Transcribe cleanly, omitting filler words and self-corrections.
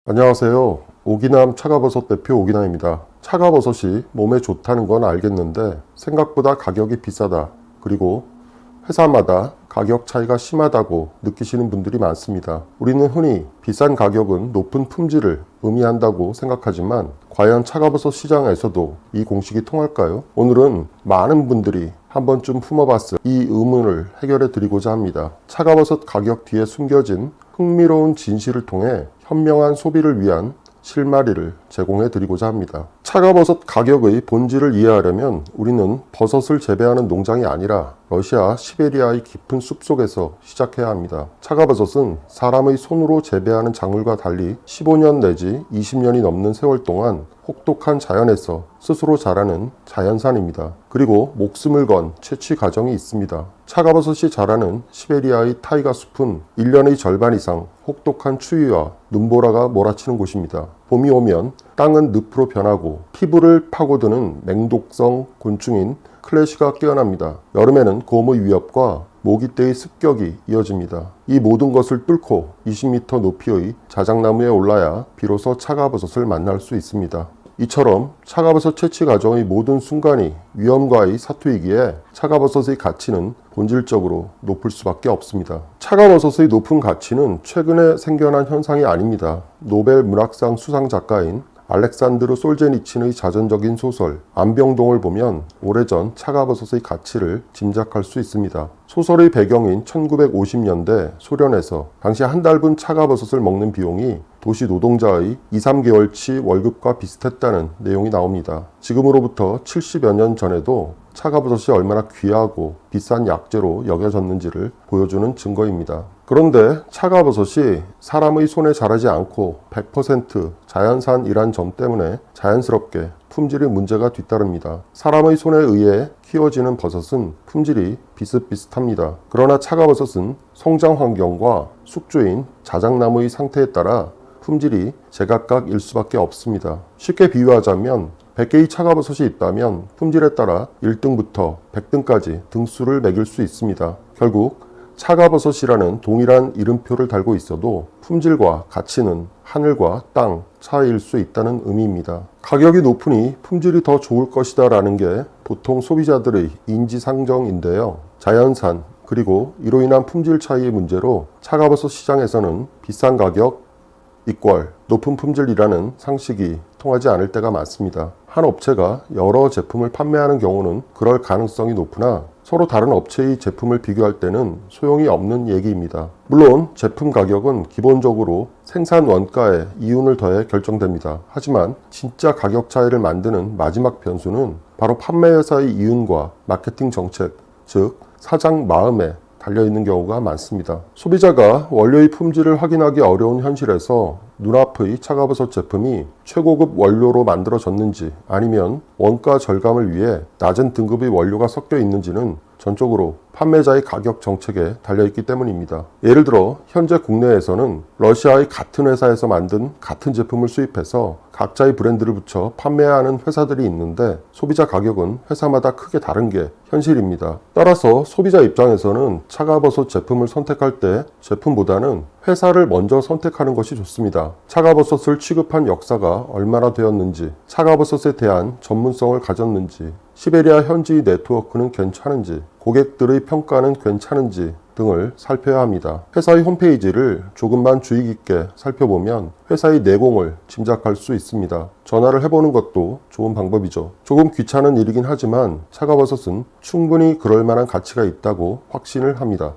안녕하세요. 오기남 차가버섯 대표 오기남입니다. 차가버섯이 몸에 좋다는 건 알겠는데 생각보다 가격이 비싸다. 그리고 회사마다 가격 차이가 심하다고 느끼시는 분들이 많습니다. 우리는 흔히 비싼 가격은 높은 품질을 의미한다고 생각하지만 과연 차가버섯 시장에서도 이 공식이 통할까요? 오늘은 많은 분들이 한 번쯤 품어봤을 이 의문을 해결해 드리고자 합니다. 차가버섯 가격 뒤에 숨겨진 흥미로운 진실을 통해 현명한 소비를 위한 실마리를 제공해 드리고자 합니다. 차가버섯 가격의 본질을 이해하려면 우리는 버섯을 재배하는 농장이 아니라 러시아 시베리아의 깊은 숲속에서 시작해야 합니다. 차가버섯은 사람의 손으로 재배하는 작물과 달리 15년 내지 20년이 넘는 세월 동안 혹독한 자연에서 스스로 자라는 자연산입니다. 그리고 목숨을 건 채취 과정이 있습니다. 차가버섯이 자라는 시베리아의 타이가 숲은 1년의 절반 이상 혹독한 추위와 눈보라가 몰아치는 곳입니다. 봄이 오면 땅은 늪으로 변하고 피부를 파고드는 맹독성 곤충인 클래시가 깨어납니다. 여름에는 곰의 위협과 모기떼의 습격이 이어집니다. 이 모든 것을 뚫고 20m 높이의 자작나무에 올라야 비로소 차가버섯을 만날 수 있습니다. 이처럼 차가버섯 채취 과정의 모든 순간이 위험과의 사투이기에 차가버섯의 가치는 본질적으로 높을 수밖에 없습니다. 차가버섯의 높은 가치는 최근에 생겨난 현상이 아닙니다. 노벨 문학상 수상 작가인 알렉산드르 솔제니친의 자전적인 소설 안병동을 보면 오래전 차가버섯의 가치를 짐작할 수 있습니다. 소설의 배경인 1950년대 소련에서 당시 한 달분 차가버섯을 먹는 비용이 도시 노동자의 2, 3개월치 월급과 비슷했다는 내용이 나옵니다. 지금으로부터 70여 년 전에도 차가버섯이 얼마나 귀하고 비싼 약재로 여겨졌는지를 보여주는 증거입니다. 그런데 차가버섯이 사람의 손에 자라지 않고 100% 자연산이란 점 때문에 자연스럽게 품질의 문제가 뒤따릅니다. 사람의 손에 의해 키워지는 버섯은 품질이 비슷비슷합니다. 그러나 차가버섯은 성장 환경과 숙주인 자작나무의 상태에 따라 품질이 제각각일 수밖에 없습니다. 쉽게 비유하자면 100개의 차가버섯이 있다면 품질에 따라 1등부터 100등까지 등수를 매길 수 있습니다. 결국 차가버섯이라는 동일한 이름표를 달고 있어도 품질과 가치는 하늘과 땅 차이일 수 있다는 의미입니다. 가격이 높으니 품질이 더 좋을 것이다 라는 게 보통 소비자들의 인지상정인데요. 자연산 그리고 이로 인한 품질 차이의 문제로 차가버섯 시장에서는 비싼 가격 이퀄 높은 품질이라는 상식이 통하지 않을 때가 많습니다. 한 업체가 여러 제품을 판매하는 경우는 그럴 가능성이 높으나 서로 다른 업체의 제품을 비교할 때는 소용이 없는 얘기입니다. 물론 제품 가격은 기본적으로 생산 원가에 이윤을 더해 결정됩니다. 하지만 진짜 가격 차이를 만드는 마지막 변수는 바로 판매회사의 이윤과 마케팅 정책, 즉 사장 마음에 달려있는 경우가 많습니다. 소비자가 원료의 품질을 확인하기 어려운 현실에서 눈앞의 차가버섯 제품이 최고급 원료로 만들어졌는지 아니면 원가 절감을 위해 낮은 등급의 원료가 섞여 있는지는 전적으로 판매자의 가격 정책에 달려있기 때문입니다. 예를 들어 현재 국내에서는 러시아의 같은 회사에서 만든 같은 제품을 수입해서 각자의 브랜드를 붙여 판매하는 회사들이 있는데 소비자 가격은 회사마다 크게 다른 게 현실입니다. 따라서 소비자 입장에서는 차가버섯 제품을 선택할 때 제품보다는 회사를 먼저 선택하는 것이 좋습니다. 차가버섯을 취급한 역사가 얼마나 되었는지, 차가버섯에 대한 전문성을 가졌는지, 시베리아 현지의 네트워크는 괜찮은지, 고객들의 평가는 괜찮은지 등을 살펴야 합니다. 회사의 홈페이지를 조금만 주의 깊게 살펴보면 회사의 내공을 짐작할 수 있습니다. 전화를 해보는 것도 좋은 방법이죠. 조금 귀찮은 일이긴 하지만 차가버섯은 충분히 그럴 만한 가치가 있다고 확신을 합니다.